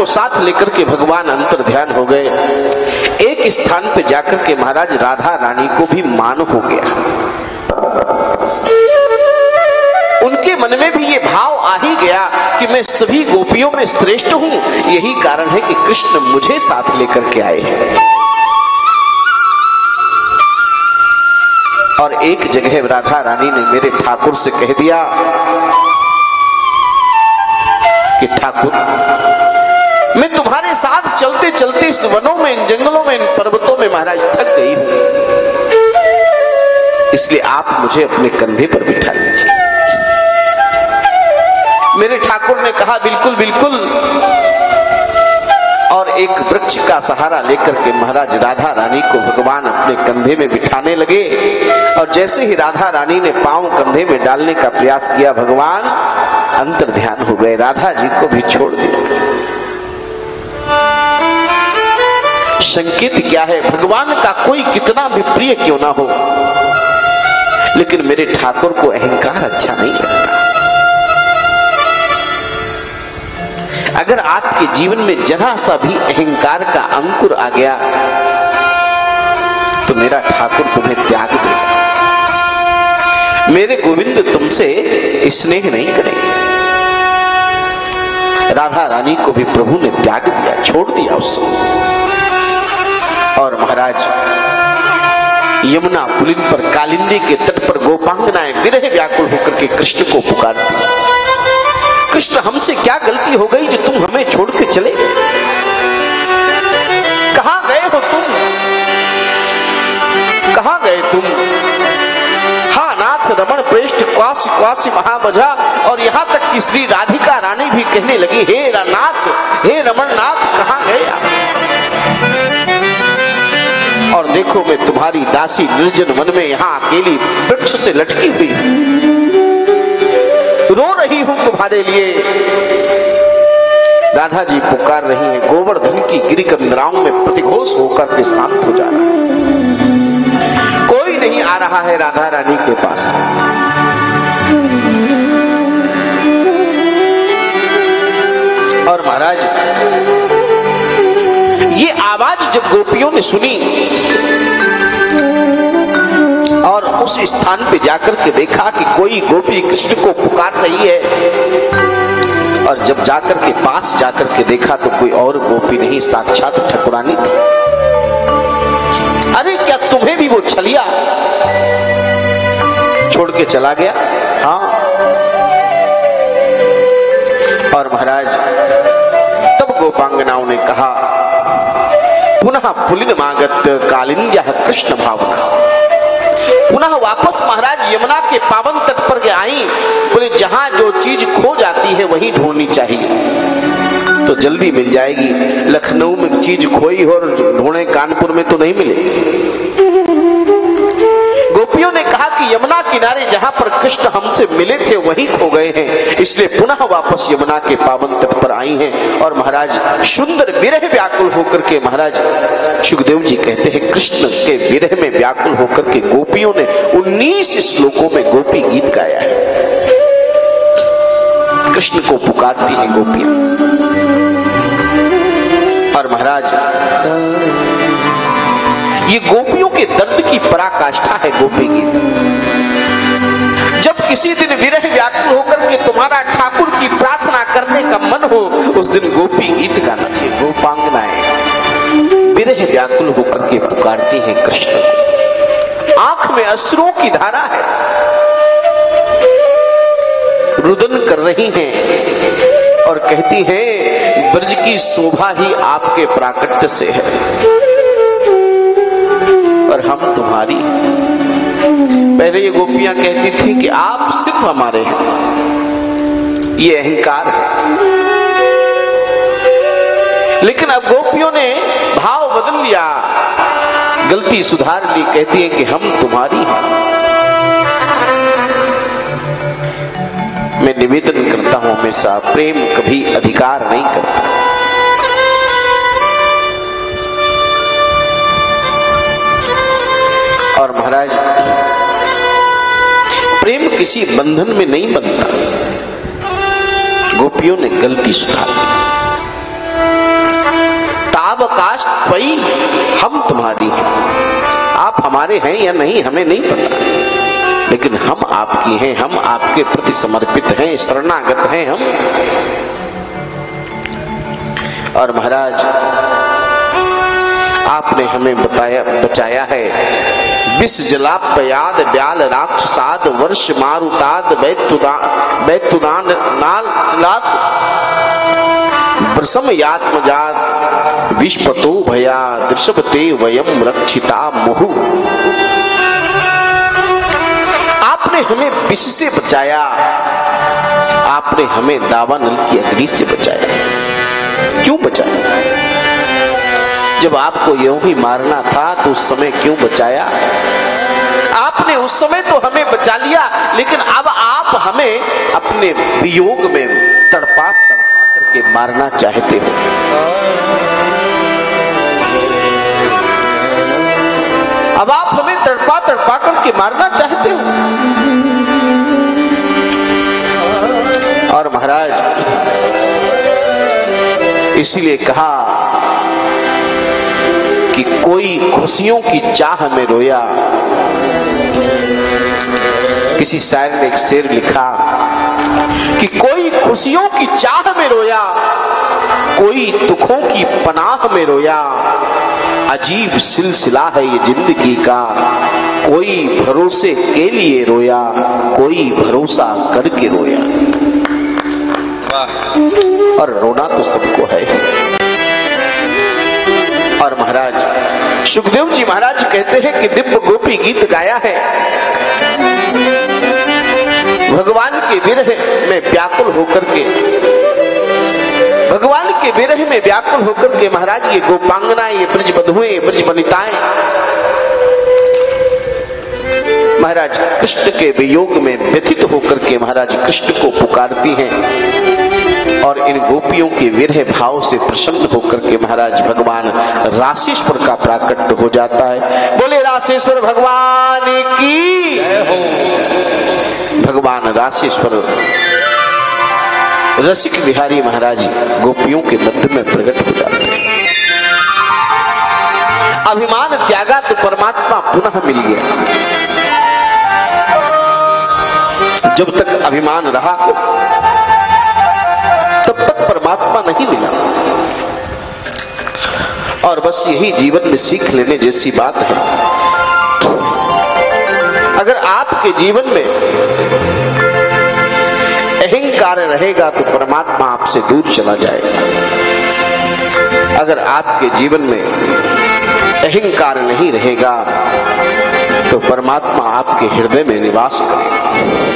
को साथ लेकर के भगवान अंतर ध्यान हो गए। एक स्थान पे जाकर के महाराज राधा रानी को भी मान हो गया। उनके मन में भी ये भाव आ ही गया कि मैं सभी गोपियों में श्रेष्ठ हूं, यही कारण है कि कृष्ण मुझे साथ लेकर के आए हैं। और एक जगह राधा रानी ने मेरे ठाकुर से कह दिया कि ठाकुर, मैं तुम्हारे साथ चलते चलते इस वनों में, इन जंगलों में, इन पर्वतों में महाराज थक गई हूं, इसलिए आप मुझे अपने कंधे पर बिठा लीजिए। मेरे ठाकुर ने कहा बिल्कुल बिल्कुल, और एक वृक्ष का सहारा लेकर के महाराज राधा रानी को भगवान अपने कंधे में बिठाने लगे। और जैसे ही राधा रानी ने पांव कंधे में डालने का प्रयास किया, भगवान अंतर ध्यान हो गए, राधा जी को भी छोड़ दिया। संकेत क्या है? भगवान का कोई कितना भी प्रिय क्यों ना हो, लेकिन मेरे ठाकुर को अहंकार अच्छा नहीं लगता। अगर आपके जीवन में जरा सा भी अहंकार का अंकुर आ गया तो मेरा ठाकुर तुम्हें त्याग देगा। मेरे गोविंद तुमसे स्नेह नहीं करेंगे। राधा रानी को भी प्रभु ने त्याग दिया, छोड़ दिया उस समय। और महाराज यमुना पुलिन पर कालिंदी के तट पर गोपांगनाएं विरह व्याकुल होकर के कृष्ण को पुकारती, कृष्ण हमसे क्या गलती हो गई जो तुम हमें छोड़ के चले? कहां गए हो तुम? कहां गए तुम? हाँ नाथ रमण प्रेष्ठ क्वासी क्वासी महाबजा। और यहां तक कि श्री राधिका रानी भी कहने लगी, हे नाथ, हे रमण नाथ, कहां गए आप? और देखो मैं तुम्हारी दासी निर्जन वन में यहां अकेली वृक्ष से लटकी हुई रो रही हूं तुम्हारे लिए। राधा जी पुकार रही हैं, गोवर्धन की गिरि कंदराओं में प्रतिघोष होकर के शांत हो जा रहा है। कोई नहीं आ रहा है राधा रानी के पास। और महाराज ये आवाज जब गोपियों ने सुनी और उस स्थान पे जाकर के देखा कि कोई गोपी कृष्ण को पुकार रही है, और जब जाकर के पास जाकर के देखा तो कोई और गोपी नहीं, साक्षात ठाकुरानी थी। अरे क्या तुम्हें भी वो छलिया छोड़ के चला गया? हाँ। और महाराज तब गोपांगनाओं ने कहा, पुनः पुलिन मागत कालिंद्या कृष्ण भावना। पुनः वापस महाराज यमुना के पावन तट पर आई। बोले जहां जो चीज खो जाती है वही ढूंढनी चाहिए तो जल्दी मिल जाएगी। लखनऊ में चीज खोई हो और ढूंढे कानपुर में तो नहीं मिलेगी। गोपियों ने कहा कि यमुना किनारे जहां पर कृष्ण हमसे मिले थे वही खो गए हैं, इसलिए पुनः वापस यमुना के पावन तट पर आई हैं। और महाराज सुंदर विरह व्याकुल होकर के महाराज सुखदेव जी कहते हैं, कृष्ण के विरह में व्याकुल होकर के गोपियों ने 19 श्लोकों में गोपी गीत गाया है। कृष्ण को पुकारती है गोपियां। और महाराज ये गोपियों के दर्द की पराकाष्ठा है गोपी गीत। जब किसी दिन विरह व्याकुल होकर के तुम्हारा ठाकुर की प्रार्थना करने का मन हो, उस दिन गोपी गीत गाना चाहिए। गोपांगनाएं विरह व्याकुल होकर के पुकारती हैं कृष्ण को। आंख में अश्रुओं की धारा है, रुदन कर रही हैं और कहती हैं, ब्रज की शोभा ही आपके प्राकट्य से है और हम तुम्हारी। पहले ये गोपियां कहती थी कि आप सिर्फ हमारे हैं, ये अहंकार है। लेकिन अब गोपियों ने भाव बदल लिया, गलती सुधार ली, कहती है कि हम तुम्हारी हैं। मैं निवेदन करता हूं हमेशा, प्रेम कभी अधिकार नहीं करता। और महाराज प्रेम किसी बंधन में नहीं बनता। गोपियों ने गलती सुधार ली। आकाश त्वयि, हम तुम्हारी हैं। आप हमारे हैं या नहीं हमें नहीं पता, लेकिन हम आपकी हैं, हम आपके प्रति समर्पित हैं, शरणागत हैं हम। और महाराज आपने हमें बचाया है। विष जलापयाद ब्याल राक्षसाद वर्ष मारुताद बैतुदान नाल ब्रसम यात्मजात विष्पतो भया दृशभते वयम रक्षिता मुहु। आपने हमें विष से बचाया, आपने हमें दावानल की अग्नि से बचाया। क्यों बचाया? जब आपको यूं ही मारना था तो उस समय क्यों बचाया? आपने उस समय तो हमें बचा लिया, लेकिन अब आप हमें अपने वियोग में तड़पा करके मारना चाहते हो। अब आप हमें तड़पा करके मारना चाहते हो। और महाराज इसीलिए कहा कि कोई खुशियों की चाह में रोया। किसी शायर ने एक शेर लिखा कि कोई खुशियों की चाह में रोया, कोई दुखों की पनाह में रोया। अजीब सिलसिला है ये जिंदगी का, कोई भरोसे के लिए रोया, कोई भरोसा करके रोया। और रोना तो सबको है। और महाराज सुखदेव जी महाराज कहते हैं कि दिव्य गोपी गीत गाया है। भगवान के विरह में व्याकुल होकर के, भगवान के विरह में व्याकुल होकर के महाराज ये गोपांगनाएं, ये ब्रज बधुएं, ब्रज वनिताएं महाराज कृष्ण के वियोग में व्यथित होकर के महाराज कृष्ण को पुकारती हैं। और इन गोपियों के विरह भाव से प्रसन्न होकर के महाराज भगवान राशेश्वर का प्राकट्य हो जाता है। बोले राशेश्वर भगवान की जय हो। भगवान राशेश्वर रसिक बिहारी महाराज गोपियों के मध्य में प्रकट हो जाते हैं। अभिमान त्यागा तो परमात्मा पुनः मिल गया। जब तक अभिमान रहा तब तक परमात्मा नहीं मिला। और बस यही जीवन में सीख लेने जैसी बात है। अगर आपके जीवन में अहंकार रहेगा तो परमात्मा आपसे दूर चला जाएगा। अगर आपके जीवन में अहंकार नहीं रहेगा तो परमात्मा आपके हृदय में निवास करेगा।